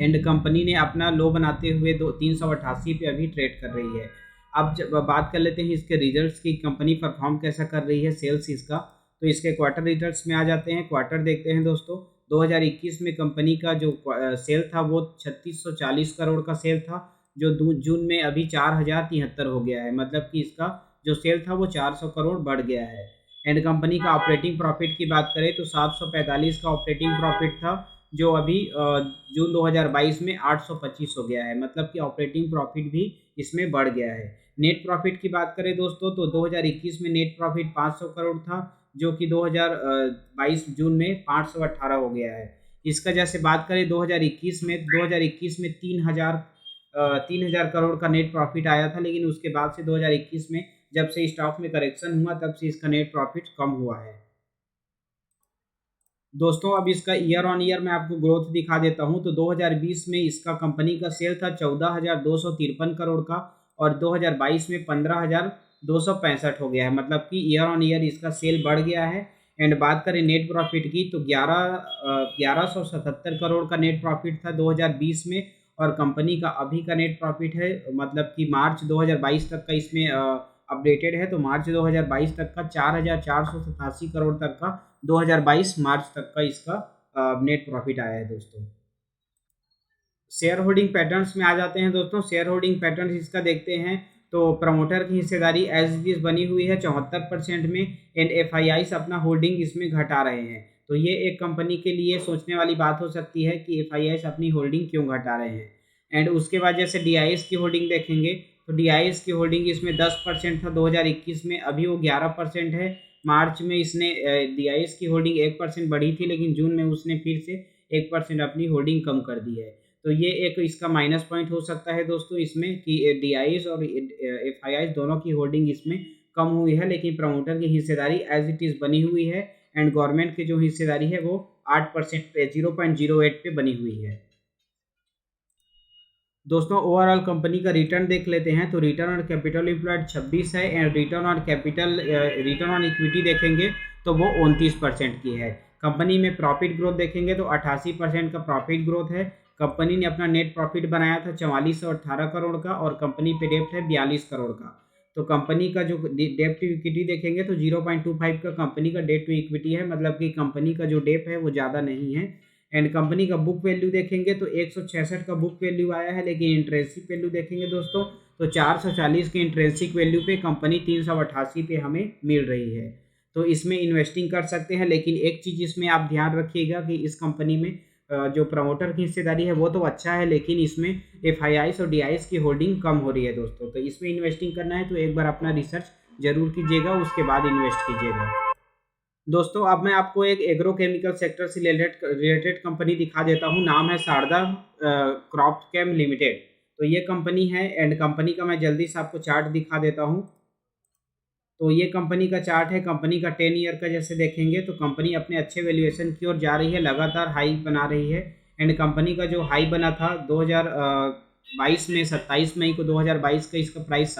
एंड कंपनी ने अपना लो बनाते हुए 388 पे अभी ट्रेड कर रही है। अब जब बात कर लेते हैं इसके रिजल्ट्स की, कंपनी परफॉर्म कैसा कर रही है सेल्स इसका। तो इसके क्वार्टर रिजल्ट्स में आ जाते हैं। क्वार्टर देखते हैं दोस्तों। 2021 में कंपनी का जो सेल था वो 3640 करोड़ का सेल था, जो जून में अभी 4073 हो गया है। मतलब कि इसका जो सेल था वो 400 करोड़ बढ़ गया है। एंड कंपनी का ऑपरेटिंग प्रॉफिट की बात करें तो 745 का ऑपरेटिंग प्रॉफिट था, जो अभी जून 2022 में 825 हो गया है। मतलब कि ऑपरेटिंग प्रॉफिट भी इसमें बढ़ गया है। नेट प्रॉफिट की बात करें दोस्तों तो 2021 में नेट प्रॉफिट 500 करोड़ था, जो कि 2022 जून में 518 हो गया है। इसका जैसे बात करें 2021 में 3000 करोड़ का नेट प्रॉफिट आया था। लेकिन उसके बाद से 2021 में जब से स्टॉक में करेक्शन हुआ तब से इसका नेट प्रॉफिट कम हुआ है। दोस्तों अब इसका ईयर ऑन ईयर मैं आपको ग्रोथ दिखा देता हूं। तो 2020 में इसका कंपनी का सेल था 14,253 करोड़ का और 2022 में 15,265 हो गया है। मतलब कि ईयर ऑन ईयर इसका सेल बढ़ गया है। एंड बात करें नेट प्रॉफिट की तो 1177 करोड़ का नेट प्रॉफिट था 2020 में। और कंपनी का अभी का नेट प्रॉफिट है, मतलब कि मार्च 2022 तक का इसमें अपडेटेड है। तो मार्च 2022 तक का 4,487 करोड़ तक का 2022 मार्च तक का इसका नेट प्रॉफिट आया है दोस्तों। शेयर होल्डिंग पैटर्न्स में आ जाते हैं दोस्तों। शेयर होल्डिंग पैटर्न्स इसका देखते हैं तो प्रमोटर की हिस्सेदारी एज इट इज बनी हुई है 74% में। एंड एफ आई आईज अपना होल्डिंग इसमें घटा रहे हैं। तो ये एक कंपनी के लिए सोचने वाली बात हो सकती है कि एफ आई आईज अपनी होल्डिंग क्यों घटा रहे हैं। एंड उसके बाद जैसे डी आई एस की होल्डिंग देखेंगे तो डी आई एस की होल्डिंग इसमें 10% था 2021 में, अभी वो 11% है। मार्च में इसने डी आई एस की होल्डिंग 1% बढ़ी थी, लेकिन जून में उसने फिर से 1% अपनी होल्डिंग कम कर दी है। तो ये एक इसका माइनस पॉइंट हो सकता है दोस्तों इसमें कि डी आई एस और एफ आई आईज दोनों की होल्डिंग इसमें कम हुई है, लेकिन प्रमोटर की हिस्सेदारी एज इट इज़ बनी हुई है। एंड गवर्नमेंट की जो हिस्सेदारी है वो 8% पे 0.08 पे बनी हुई है। दोस्तों ओवरऑल कंपनी का रिटर्न देख लेते हैं। तो रिटर्न ऑन कैपिटल एम्प्लॉयड 26 है। एंड रिटर्न ऑन इक्विटी देखेंगे तो वो 29% की है। कंपनी में प्रॉफिट ग्रोथ देखेंगे तो 88% का प्रॉफिट ग्रोथ है। कंपनी ने अपना नेट प्रॉफिट बनाया था 4418 करोड़ का और कंपनी पे डेप्ट है 42 करोड़ का। तो कंपनी का जो डेप्ट टू इक्विटी देखेंगे तो 0.25 का कंपनी का डेट टू इक्विटी है, मतलब कि कंपनी का जो डेप है वो ज़्यादा नहीं है। एंड कंपनी का बुक वैल्यू देखेंगे तो 166 का बुक वैल्यू आया है, लेकिन इंट्रेंसिक वैल्यू देखेंगे दोस्तों तो 440 के इंट्रेंसिक वैल्यू पे कंपनी 388 पे हमें मिल रही है। तो इसमें इन्वेस्टिंग कर सकते हैं। लेकिन एक चीज़ इसमें आप ध्यान रखिएगा कि इस कंपनी में जो प्रमोटर की हिस्सेदारी है वो तो अच्छा है, लेकिन इसमें एफआईआईस और डीआईएस की होल्डिंग कम हो रही है दोस्तों। तो इसमें इन्वेस्टिंग करना है तो एक बार अपना रिसर्च जरूर कीजिएगा, उसके बाद इन्वेस्ट कीजिएगा। दोस्तों अब मैं आपको एक एग्रोकेमिकल सेक्टर से रिलेटेड कंपनी दिखा देता हूँ। नाम है शारदा क्रॉपकेम लिमिटेड। तो ये कंपनी है एंड कंपनी का मैं जल्दी से आपको चार्ट दिखा देता हूँ। तो ये कंपनी का चार्ट है। कंपनी का 10 ईयर का जैसे देखेंगे तो कंपनी अपने अच्छे वैल्यूएशन की ओर जा रही है, लगातार हाई बना रही है। एंड कंपनी का जो हाई बना था 2022 में 27 मई को 2022 का, इसका प्राइस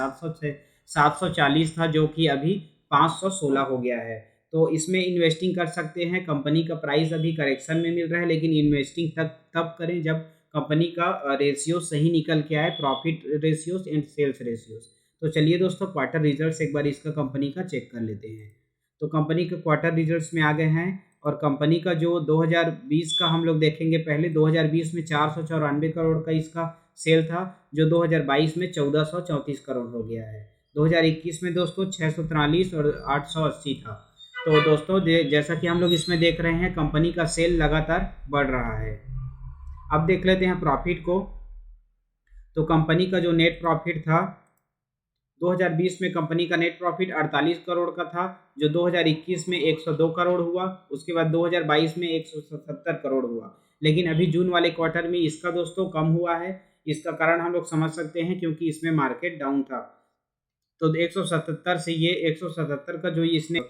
740 था, जो कि अभी 516 हो गया है। तो इसमें इन्वेस्टिंग कर सकते हैं। कंपनी का प्राइस अभी करेक्शन में मिल रहा है, लेकिन इन्वेस्टिंग तब करें जब कंपनी का रेशियो सही निकल के आए, profit ratios and sales ratios. तो चलिए दोस्तों क्वार्टर रिजल्ट्स एक बार इसका कंपनी का चेक कर लेते हैं। तो कंपनी के क्वार्टर रिजल्ट्स में आ गए हैं और कंपनी का जो 2020 का हम लोग देखेंगे पहले। 2020 में 494 करोड़ का इसका सेल था, जो 2022 में 1434 करोड़ हो गया है। 2021 में दोस्तों 643 और 880 था। तो दोस्तों जैसा कि हम लोग इसमें देख रहे हैं कंपनी का सेल लगातार बढ़ रहा है। अब देख लेते हैं प्रॉफिट को। तो कंपनी का जो नेट प्रॉफिट था 2020 में कंपनी का नेट प्रॉफिट 48 करोड़ का था, जो 2021 में 102 करोड़ हुआ। उसके बाद 2022 में 177 करोड़ हुआ। लेकिन अभी जून वाले क्वार्टर में इसका दोस्तों कम हुआ है। इसका कारण हम लोग समझ सकते हैं क्योंकि इसमें मार्केट डाउन था। तो 177 से ये 177 का जो इसने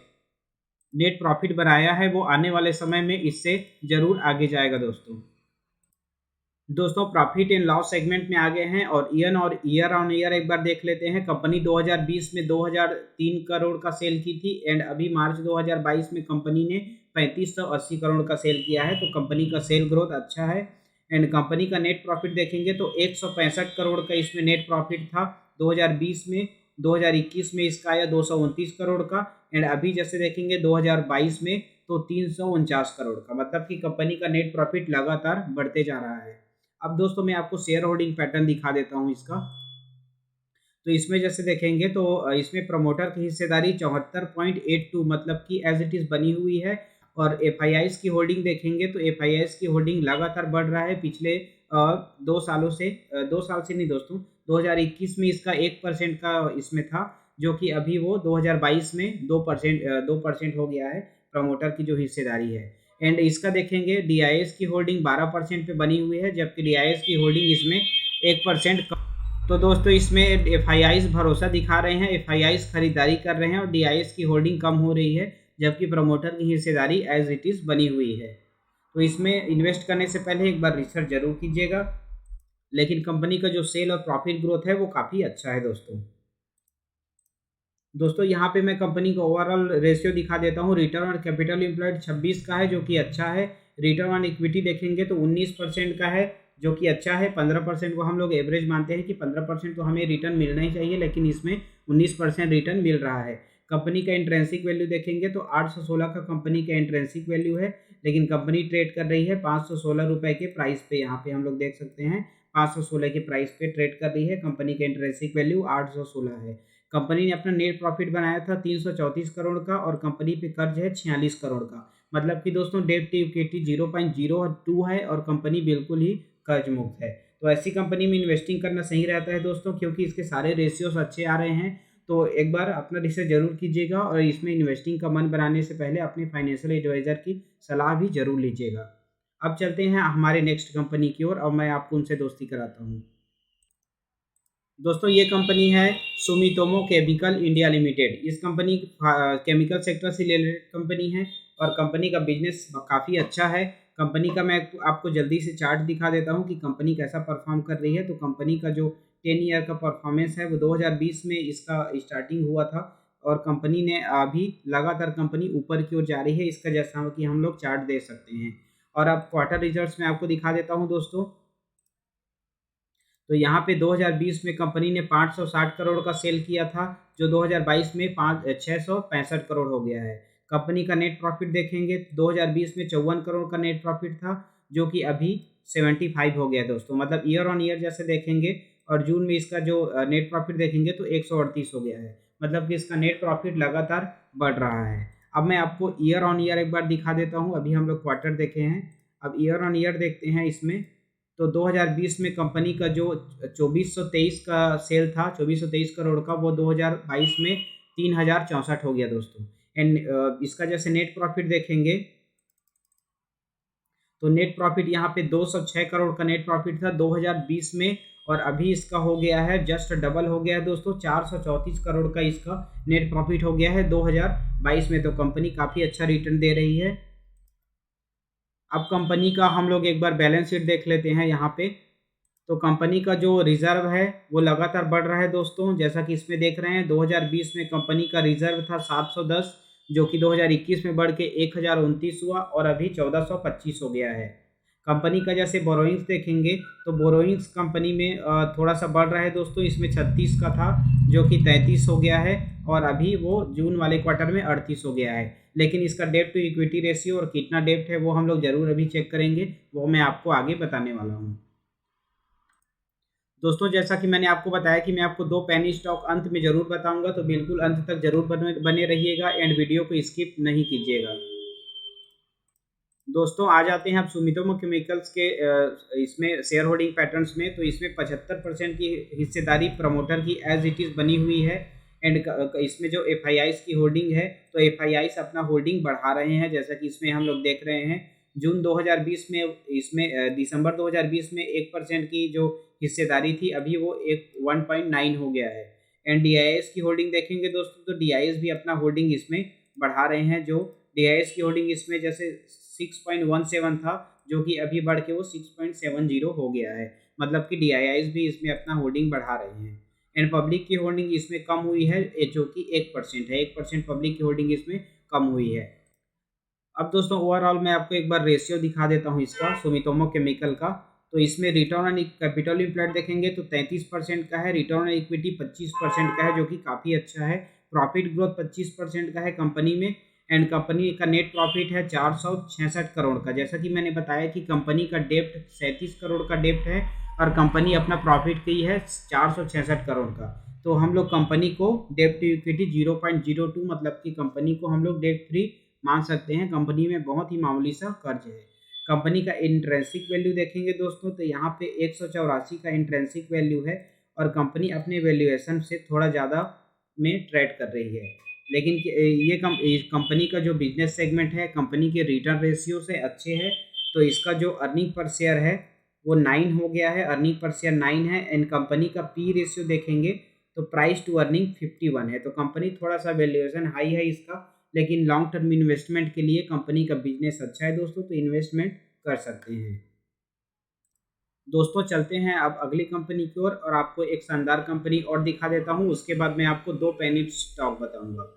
नेट प्रॉफिट बनाया है वो आने वाले समय में इससे जरूर आगे जाएगा दोस्तों प्रॉफिट एंड लॉस सेगमेंट में आ गए हैं और ईयर ऑन ईयर एक बार देख लेते हैं। कंपनी 2020 में 2003 करोड़ का सेल की थी एंड अभी मार्च 2022 में कंपनी ने 3580 करोड़ का सेल किया है। तो कंपनी का सेल ग्रोथ अच्छा है। एंड कंपनी का नेट प्रॉफिट देखेंगे तो 165 करोड़ का इसमें नेट प्रॉफिट था 2020 में। 2021 में इसका आया 229 करोड़ का एंड अभी जैसे देखेंगे 2022 में तो 349 करोड़ का। मतलब कि कंपनी का नेट प्रॉफिट लगातार बढ़ते जा रहा है। अब दोस्तों मैं आपको शेयर होल्डिंग पैटर्न दिखा देता हूँ इसका। तो इसमें जैसे देखेंगे तो इसमें प्रमोटर की हिस्सेदारी 74.82 मतलब कि एज इट इज़ बनी हुई है। और एफआईआईस की होल्डिंग देखेंगे तो एफआईआईस की होल्डिंग लगातार बढ़ रहा है पिछले 2 सालों से। 2 साल से नहीं दोस्तों, 2021 में इसका 1% का इसमें था, जो कि अभी वो 2022 में 2% हो गया है प्रमोटर की जो हिस्सेदारी है। एंड इसका देखेंगे डीआईएस की होल्डिंग 12% पे बनी हुई है, जबकि डीआईएस की होल्डिंग इसमें 1%। तो दोस्तों इसमें एफआईआईस भरोसा दिखा रहे हैं, एफआईआईस खरीदारी कर रहे हैं और डीआईएस की होल्डिंग कम हो रही है, जबकि प्रमोटर की हिस्सेदारी एज इट इज़ बनी हुई है। तो इसमें इन्वेस्ट करने से पहले एक बार रिसर्च जरूर कीजिएगा। लेकिन कंपनी का जो सेल और प्रॉफिट ग्रोथ है वो काफ़ी अच्छा है दोस्तों यहाँ पे मैं कंपनी का ओवरऑल रेशियो दिखा देता हूँ। रिटर्न ऑन कैपिटल एम्प्लॉयड 26 का है, जो कि अच्छा है। रिटर्न ऑन इक्विटी देखेंगे तो 19% का है, जो कि अच्छा है। 15% को हम लोग एवरेज मानते हैं कि 15% तो हमें रिटर्न मिलना ही चाहिए, लेकिन इसमें 19% रिटर्न मिल रहा है। कंपनी का इंट्रेंसिक वैल्यू देखेंगे तो 816 का कंपनी का इंट्रेंसिक वैल्यू है, लेकिन कंपनी ट्रेड कर रही है 516 रुपये के प्राइस पे। यहाँ पे हम लोग देख सकते हैं 516 के प्राइस पे ट्रेड कर रही है। कंपनी का इंट्रेंसिक वैल्यू 816 है। कंपनी ने अपना नेट प्रॉफिट बनाया था 334 करोड़ का और कंपनी पे कर्ज है 46 करोड़ का। मतलब कि दोस्तों डेट टू इक्विटी 0.02 है और कंपनी बिल्कुल ही कर्ज मुक्त है। तो ऐसी कंपनी में इन्वेस्टिंग करना सही रहता है दोस्तों, क्योंकि इसके सारे रेशियोज अच्छे आ रहे हैं। तो एक बार अपना रिसर्च जरूर कीजिएगा और इसमें इन्वेस्टिंग का मन बनाने से पहले अपने फाइनेंशियल एडवाइजर की सलाह भी जरूर लीजिएगा। अब चलते हैं हमारे नेक्स्ट कंपनी की ओर और मैं आपको उनसे दोस्ती कराता हूँ। दोस्तों ये कंपनी है सुमितोमो केमिकल इंडिया लिमिटेड। इस कंपनी केमिकल सेक्टर से रिलेटेड कंपनी है और कंपनी का बिजनेस काफ़ी अच्छा है। कंपनी का मैं आपको जल्दी से चार्ट दिखा देता हूं कि कंपनी कैसा परफॉर्म कर रही है। तो कंपनी का जो 10 ईयर का परफॉर्मेंस है वो 2020 में इसका स्टार्टिंग हुआ था और कंपनी ने अभी लगातार कंपनी ऊपर की ओर जा रही है। इसका जैसा कि हम लोग चार्ट दे सकते हैं। और अब क्वार्टर रिजल्ट्स में आपको दिखा देता हूँ दोस्तों। तो यहाँ पे 2020 में कंपनी ने 560 करोड़ का सेल किया था, जो 2022 में 665 करोड़ हो गया है। कंपनी का नेट प्रॉफिट देखेंगे 2020 में 54 करोड़ का नेट प्रॉफिट था, जो कि अभी 75 हो गया दोस्तों। मतलब ईयर ऑन ईयर जैसे देखेंगे और जून में इसका जो नेट प्रॉफिट देखेंगे तो 138 हो गया है। मतलब कि इसका नेट प्रॉफिट लगातार बढ़ रहा है। अब मैं आपको ईयर ऑन ईयर एक बार दिखा देता हूँ। अभी हम लोग क्वार्टर देखे हैं, अब ईयर ऑन ईयर देखते हैं इसमें। तो 2020 में कंपनी का जो 2423 का सेल था, 2423 करोड़ का, वो 2022 में 3064 हो गया दोस्तों। एंड इसका जैसे नेट प्रॉफिट देखेंगे तो नेट प्रॉफिट यहाँ पे 206 करोड़ का नेट प्रॉफिट था 2020 में, और अभी इसका हो गया है जस्ट डबल हो गया है दोस्तों, 434 करोड़ का इसका नेट प्रॉफिट हो गया है 2022 में। तो कंपनी काफ़ी अच्छा रिटर्न दे रही है। अब कंपनी का हम लोग एक बार बैलेंस शीट देख लेते हैं यहाँ पे। तो कंपनी का जो रिजर्व है वो लगातार बढ़ रहा है दोस्तों। जैसा कि इसमें देख रहे हैं 2020 में कंपनी का रिजर्व था 710, जो कि 2021 में बढ़ के 1029 हुआ और अभी 1425 हो गया है। कंपनी का जैसे बोरोइंग्स देखेंगे तो बोरोइंग्स कंपनी में थोड़ा सा बढ़ रहा है दोस्तों। इसमें 36 का था जो कि 33 हो गया है, और अभी वो जून वाले क्वार्टर में 38 हो गया है। लेकिन इसका डेब्ट टू इक्विटी रेशियो और कितना डेब्ट है वो हम लोग जरूर अभी चेक करेंगे, वो मैं आपको आगे बताने वाला हूँ। दोस्तों जैसा कि मैंने आपको बताया कि मैं आपको 2 पेनी स्टॉक अंत में जरूर बताऊंगा, तो बिल्कुल अंत तक जरूर बने रहिएगा एंड वीडियो को स्किप नहीं कीजिएगा। दोस्तों आ जाते हैं अब सुमितोमो केमिकल्स के इसमें शेयर होल्डिंग पैटर्न्स में। तो इसमें 75% की हिस्सेदारी प्रमोटर की एज इट इज़ बनी हुई है। एंड इसमें जो FIIs की होल्डिंग है, तो FIIs अपना होल्डिंग बढ़ा रहे हैं। जैसा कि इसमें हम लोग देख रहे हैं जून 2020 में, इसमें दिसंबर 2020 में 1% की जो हिस्सेदारी थी, अभी वो 1.9 हो गया है। एंड DIS की होल्डिंग देखेंगे दोस्तों, तो DIS भी अपना होल्डिंग इसमें बढ़ा रहे हैं। जो DIS की होल्डिंग इसमें जैसे 6.17 था, जो कि अभी बढ़ के वो 6.70 हो गया है। मतलब कि DIS भी इसमें अपना होल्डिंग बढ़ा रहे हैं। एंड पब्लिक की होल्डिंग इसमें कम हुई है, जो कि 1% है। 1% पब्लिक की होल्डिंग इसमें कम हुई है। अब दोस्तों ओवरऑल मैं आपको एक बार रेशियो दिखा देता हूँ इसका, सुमितोमो केमिकल का। तो इसमें रिटर्न ऑन कैपिटल एम्प्लॉयड देखेंगे तो 33% का है, रिटर्न ऑन इक्विटी 25% का है, जो कि काफ़ी अच्छा है। प्रॉफिट ग्रोथ 25% का है कंपनी में। एंड कंपनी का नेट प्रॉफिट है 466 करोड़ का। जैसा कि मैंने बताया कि कंपनी का डेप्ट 37 करोड़ का डेप्ट है, और कंपनी अपना प्रॉफिट की है 466 करोड़ का। तो हम लोग कंपनी को डेप्ट टू इक्विटी 0.02, मतलब कि कंपनी को हम लोग डेप्ट फ्री मान सकते हैं। कंपनी में बहुत ही मामूली सा कर्ज है। कंपनी का इंट्रेंसिक वैल्यू देखेंगे दोस्तों, तो यहाँ पे 184 का इंट्रेंसिक वैल्यू है, और कंपनी अपने वैल्यूएशन से थोड़ा ज़्यादा में ट्रेड कर रही है। लेकिन ये कंपनी का जो बिजनेस सेगमेंट है कंपनी के रिटर्न रेशियो से अच्छे है। तो इसका जो अर्निंग पर शेयर है वो 9 हो गया है, अर्निंग पर शेयर 9 है। एंड कंपनी का पी रेशियो देखेंगे तो प्राइस टू अर्निंग 51 है। तो कंपनी थोड़ा सा वैल्यूएशन हाई है इसका, लेकिन लॉन्ग टर्म इन्वेस्टमेंट के लिए कंपनी का बिजनेस अच्छा है दोस्तों, तो इन्वेस्टमेंट कर सकते हैं। दोस्तों चलते हैं अब अगली कंपनी की ओर, और आपको एक शानदार कंपनी और दिखा देता हूँ। उसके बाद मैं आपको 2 पेनी स्टॉक बताऊंगा।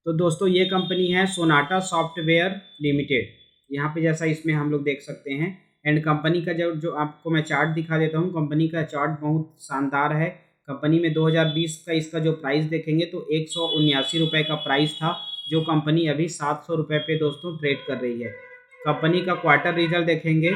तो दोस्तों ये कंपनी है सोनाटा सॉफ्टवेयर लिमिटेड। यहाँ पे जैसा इसमें हम लोग देख सकते हैं। एंड कंपनी का जो आपको मैं चार्ट दिखा देता हूँ, कंपनी का चार्ट बहुत शानदार है। कंपनी में 2020 का इसका जो प्राइस देखेंगे तो 179 रुपये का प्राइस था, जो कंपनी अभी 700 रुपये पे दोस्तों ट्रेड कर रही है। कंपनी का क्वार्टर रिजल्ट देखेंगे,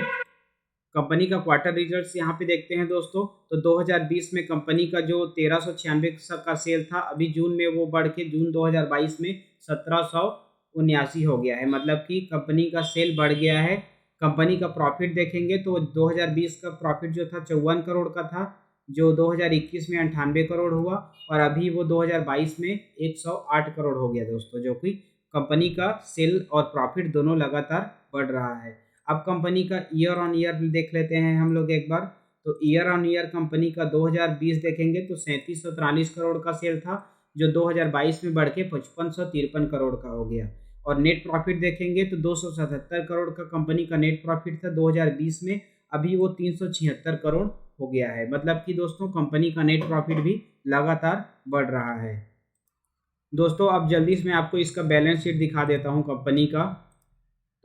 कंपनी का क्वार्टर रिजल्ट्स यहाँ पे देखते हैं दोस्तों। तो 2020 में कंपनी का जो 1396 का सेल था, अभी जून में वो बढ़ के जून 2022 में 1779 हो गया है। मतलब कि कंपनी का सेल बढ़ गया है। कंपनी का प्रॉफिट देखेंगे तो 2020 का प्रॉफिट जो था 54 करोड़ का था, जो 2021 में 98 करोड़ हुआ, और अभी वो 2022 में 108 करोड़ हो गया दोस्तों, जो कि कंपनी का सेल और प्रॉफिट दोनों लगातार बढ़ रहा है। अब कंपनी का ईयर ऑन ईयर देख लेते हैं हम लोग एक बार। तो ईयर ऑन ईयर कंपनी का 2020 देखेंगे तो 3743 करोड़ का सेल था, जो 2022 में बढ़ के 5553 करोड़ का हो गया। और नेट प्रॉफिट देखेंगे तो 277 करोड़ का कंपनी का नेट प्रॉफिट था 2020 में, अभी वो 376 करोड़ हो गया है। मतलब कि दोस्तों कंपनी का नेट प्रॉफिट भी लगातार बढ़ रहा है। दोस्तों अब जल्दी से मैं आपको इसका बैलेंस शीट दिखा देता हूँ कंपनी का।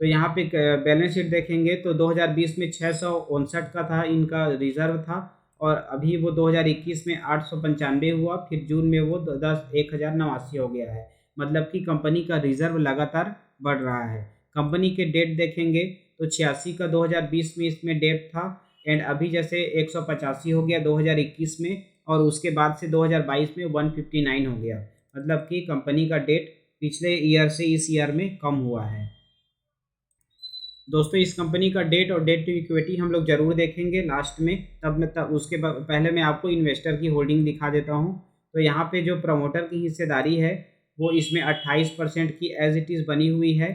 तो यहाँ पे बैलेंस शीट देखेंगे तो 2020 में 659 का था इनका रिजर्व था, और अभी वो 2021 में 895 हुआ, फिर जून में वो 1089 हो गया है। मतलब कि कंपनी का रिजर्व लगातार बढ़ रहा है। कंपनी के डेट देखेंगे तो 86 का 2020 में इसमें डेट था, एंड अभी जैसे 185 हो गया 2021 में, और उसके बाद से 2022 में 159 हो गया। मतलब कि कंपनी का डेट पिछले ईयर से इस ईयर में कम हुआ है। दोस्तों इस कंपनी का डेट और डेट टू इक्विटी हम लोग जरूर देखेंगे लास्ट में, तब उसके पहले मैं आपको इन्वेस्टर की होल्डिंग दिखा देता हूँ। तो यहाँ पे जो प्रमोटर की हिस्सेदारी है वो इसमें 28% की एज इट इज़ बनी हुई है,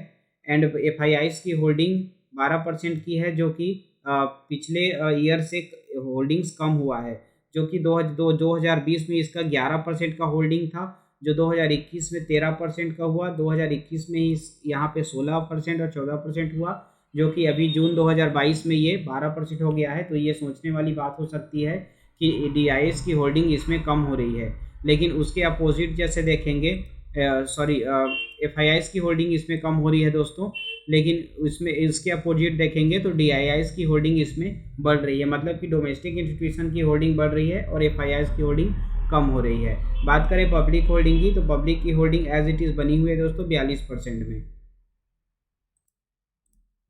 एंड एफआईआईस की होल्डिंग 12% की है, जो कि पिछले ईयर से होल्डिंग्स कम हुआ है, जो कि 2020 में इसका 11% का होल्डिंग था, जो 2021 में 13% का हुआ, 2021 में इस यहाँ पे 16% और 14% हुआ, जो कि अभी जून 2022 में ये 12% हो गया है। तो ये सोचने वाली बात हो सकती है कि डीआईएस की होल्डिंग इसमें कम हो रही है, लेकिन उसके अपोजिट जैसे देखेंगे, एफआईआईस की होल्डिंग इसमें कम हो रही है दोस्तों, लेकिन इसमें इसके अपोजिट देखेंगे तो डीआईआईस की होल्डिंग इसमें बढ़ रही है, मतलब कि डोमेस्टिक इंस्टीट्यूशन की होल्डिंग बढ़ रही है और एफआईआईस की होल्डिंग कम हो रही है। बात करें पब्लिक होल्डिंग की, तो पब्लिक की होल्डिंग एज इट इज़ बनी हुई है दोस्तों 42% में।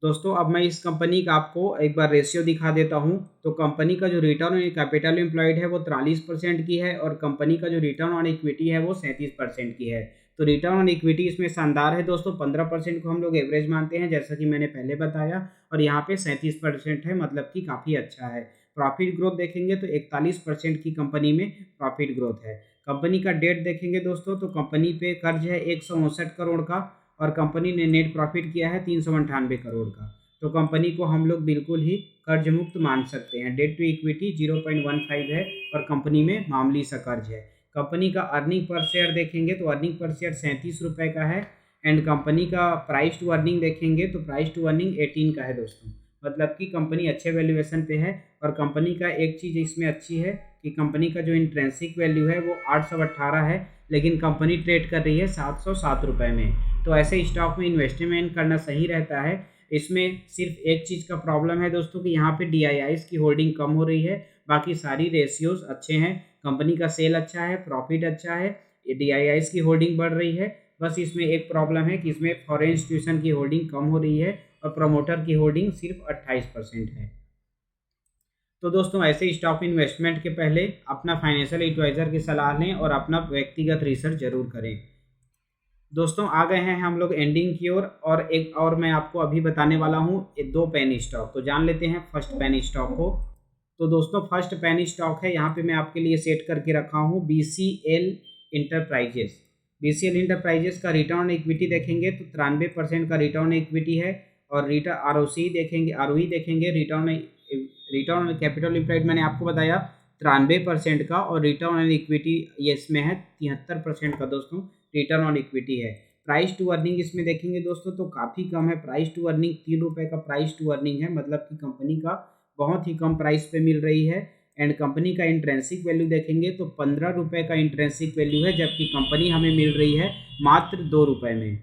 दोस्तों अब मैं इस कंपनी का आपको एक बार रेशियो दिखा देता हूं। तो कंपनी का जो रिटर्न ऑन कैपिटल एम्प्लॉयड है वो 43% की है, और कंपनी का जो रिटर्न ऑन इक्विटी है वो 37% की है। तो रिटर्न ऑन इक्विटी इसमें शानदार है दोस्तों, 15% को हम लोग एवरेज मानते हैं जैसा कि मैंने पहले बताया, और यहाँ पे 37% है, मतलब कि काफ़ी अच्छा है। प्रॉफिट ग्रोथ देखेंगे तो 41% की कंपनी में प्रॉफिट ग्रोथ है। कंपनी का डेट देखेंगे दोस्तों तो कंपनी पे कर्ज है 159 करोड़ का, और कंपनी ने नेट प्रॉफिट किया है 398 करोड़ का। तो कंपनी को हम लोग बिल्कुल ही कर्ज मुक्त मान सकते हैं। डेट टू इक्विटी 0.15 है, और कंपनी में मामूली सा कर्ज है। कंपनी का अर्निंग पर शेयर देखेंगे तो अर्निंग पर शेयर 37 रुपये का है, एंड कंपनी का प्राइस टू अर्निंग देखेंगे तो प्राइस टू अर्निंग 18 का है दोस्तों, मतलब कि कंपनी अच्छे वैल्यूएशन पे है। और कंपनी का एक चीज़ इसमें अच्छी है कि कंपनी का जो इंट्रेंसिक वैल्यू है वो 818 है, लेकिन कंपनी ट्रेड कर रही है 707 रुपये में। तो ऐसे स्टॉक में इन्वेस्टमेंट करना सही रहता है। इसमें सिर्फ एक चीज़ का प्रॉब्लम है दोस्तों कि यहाँ पे डीआईआईस की होल्डिंग कम हो रही है, बाकी सारी रेशियोज अच्छे हैं, कंपनी का सेल अच्छा है, प्रॉफिट अच्छा है, डीआईआईस की होल्डिंग बढ़ रही है। बस इसमें एक प्रॉब्लम है कि इसमें फॉरेन इंस्टीट्यूशन की होल्डिंग कम हो रही है, और प्रमोटर की होल्डिंग सिर्फ 28% है। तो दोस्तों ऐसे स्टॉक इन्वेस्टमेंट के पहले अपना फाइनेंशियल एडवाइज़र की सलाह लें और अपना व्यक्तिगत रिसर्च जरूर करें। दोस्तों आ गए हैं हम लोग एंडिंग की ओर, और एक और मैं आपको अभी बताने वाला हूँ 2 पेनी स्टॉक। तो जान लेते हैं फर्स्ट पेनी स्टॉक को। तो दोस्तों फर्स्ट पेनी स्टॉक है, यहाँ पे मैं आपके लिए सेट करके रखा हूँ बीसीएल इंटरप्राइजेस। बीसीएल इंटरप्राइजेस का रिटर्न ऑन इक्विटी देखेंगे तो 93% का रिटर्न ऑन इक्विटी है, और रिटर्न आरओसी देखेंगे, आरओई देखेंगे, रिटर्न ऑन कैपिटल एम्प्लॉयड मैंने आपको बताया 93% का, और रिटर्न ऑन इक्विटी ये इसमें है 73% का दोस्तों रिटर्न ऑन इक्विटी है। प्राइस टू अर्निंग इसमें देखेंगे दोस्तों तो काफ़ी कम है, प्राइस टू अर्निंग 3 रुपये का प्राइस टू अर्निंग है, मतलब कि कंपनी का बहुत ही कम प्राइस पे मिल रही है। एंड कंपनी का इंट्रेंसिक वैल्यू देखेंगे तो 15 रुपये का इंट्रेंसिक वैल्यू है, जबकि कंपनी हमें मिल रही है मात्र 2 रुपये में।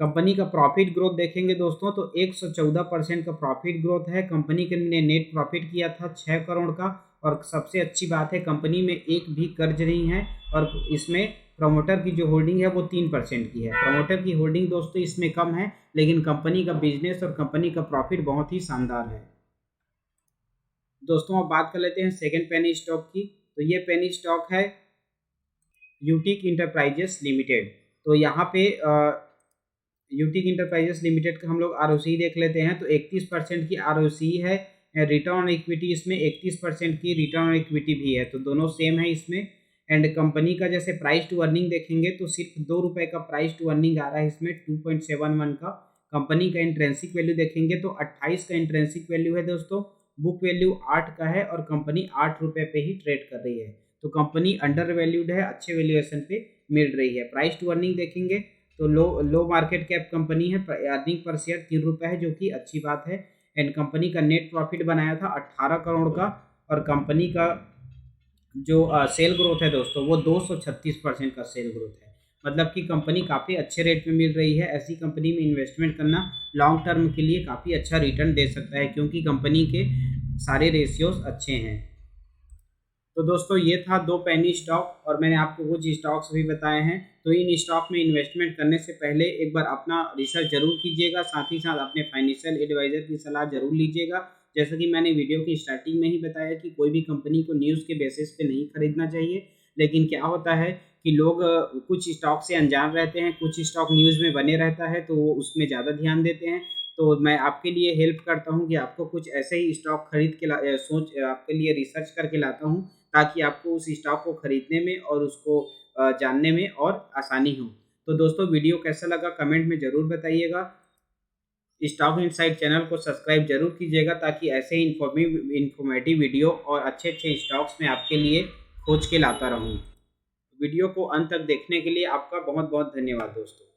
कंपनी का प्रॉफिट ग्रोथ देखेंगे दोस्तों तो 114% का प्रॉफिट ग्रोथ है। कंपनी के ने नेट प्रॉफिट किया था 6 करोड़ का, और सबसे अच्छी बात है कंपनी में एक भी कर्ज नहीं है, और इसमें प्रमोटर की जो होल्डिंग है वो 3% की है। प्रमोटर की होल्डिंग दोस्तों इसमें कम है, लेकिन कंपनी का बिजनेस और कंपनी का प्रॉफिट बहुत ही शानदार है। दोस्तों अब बात कर लेते हैं सेकेंड पेनी स्टॉक की। तो ये पेनी स्टॉक है यूटिक इंटरप्राइजेस लिमिटेड। तो यहाँ पे यूटिक इंटरप्राइजेस लिमिटेड का हम लोग आरओसी देख लेते हैं तो 31% की आरओसी है, रिटर्न ऑन इक्विटी इसमें 31% की रिटर्न ऑन इक्विटी भी है, तो दोनों सेम है इसमें। एंड कंपनी का जैसे प्राइस टू अर्निंग देखेंगे तो सिर्फ 2 रुपये का प्राइस टू अर्निंग आ रहा है इसमें 2.71 का। कंपनी का इंट्रेंसिक वैल्यू देखेंगे तो 28 का इंट्रेंसिक वैल्यू है दोस्तों, बुक वैल्यू 8 का है, और कंपनी 8 रुपये पे ही ट्रेड कर रही है। तो कंपनी अंडर वैल्यूड है, अच्छे वैल्यूएशन पे मिल रही है। प्राइस टू अर्निंग देखेंगे तो लो मार्केट कैप कंपनी है, अर्निंग पर शेयर 3 रुपये है, जो कि अच्छी बात है। एंड कंपनी का नेट प्रॉफिट बनाया था 18 करोड़ का, और कंपनी का जो सेल ग्रोथ है दोस्तों वो 236% का सेल ग्रोथ है, मतलब कि कंपनी काफ़ी अच्छे रेट में मिल रही है। ऐसी कंपनी में इन्वेस्टमेंट करना लॉन्ग टर्म के लिए काफ़ी अच्छा रिटर्न दे सकता है, क्योंकि कंपनी के सारे रेशियोज अच्छे हैं। तो दोस्तों ये था 2 पेनी स्टॉक, और मैंने आपको कुछ स्टॉक्स भी बताए हैं। तो इन स्टॉक में इन्वेस्टमेंट करने से पहले एक बार अपना रिसर्च जरूर कीजिएगा, साथ ही साथ अपने फाइनेंशियल एडवाइज़र की सलाह जरूर लीजिएगा। जैसा कि मैंने वीडियो की स्टार्टिंग में ही बताया कि कोई भी कंपनी को न्यूज़ के बेसिस पे नहीं खरीदना चाहिए, लेकिन क्या होता है कि लोग कुछ स्टॉक से अनजान रहते हैं, कुछ स्टॉक न्यूज़ में बने रहता है तो वो उसमें ज़्यादा ध्यान देते हैं। तो मैं आपके लिए हेल्प करता हूँ कि आपको कुछ ऐसे ही स्टॉक खरीद के आपके लिए रिसर्च करके लाता हूँ, ताकि आपको उस स्टॉक को खरीदने में और उसको जानने में और आसानी हो। तो दोस्तों, वीडियो कैसा लगा कमेंट में ज़रूर बताइएगा। स्टॉक इनसाइट चैनल को सब्सक्राइब जरूर कीजिएगा, ताकि ऐसे ही इन्फॉर्मेटिव वीडियो और अच्छे अच्छे स्टॉक्स में आपके लिए खोज के लाता रहूं। वीडियो को अंत तक देखने के लिए आपका बहुत बहुत धन्यवाद दोस्तों।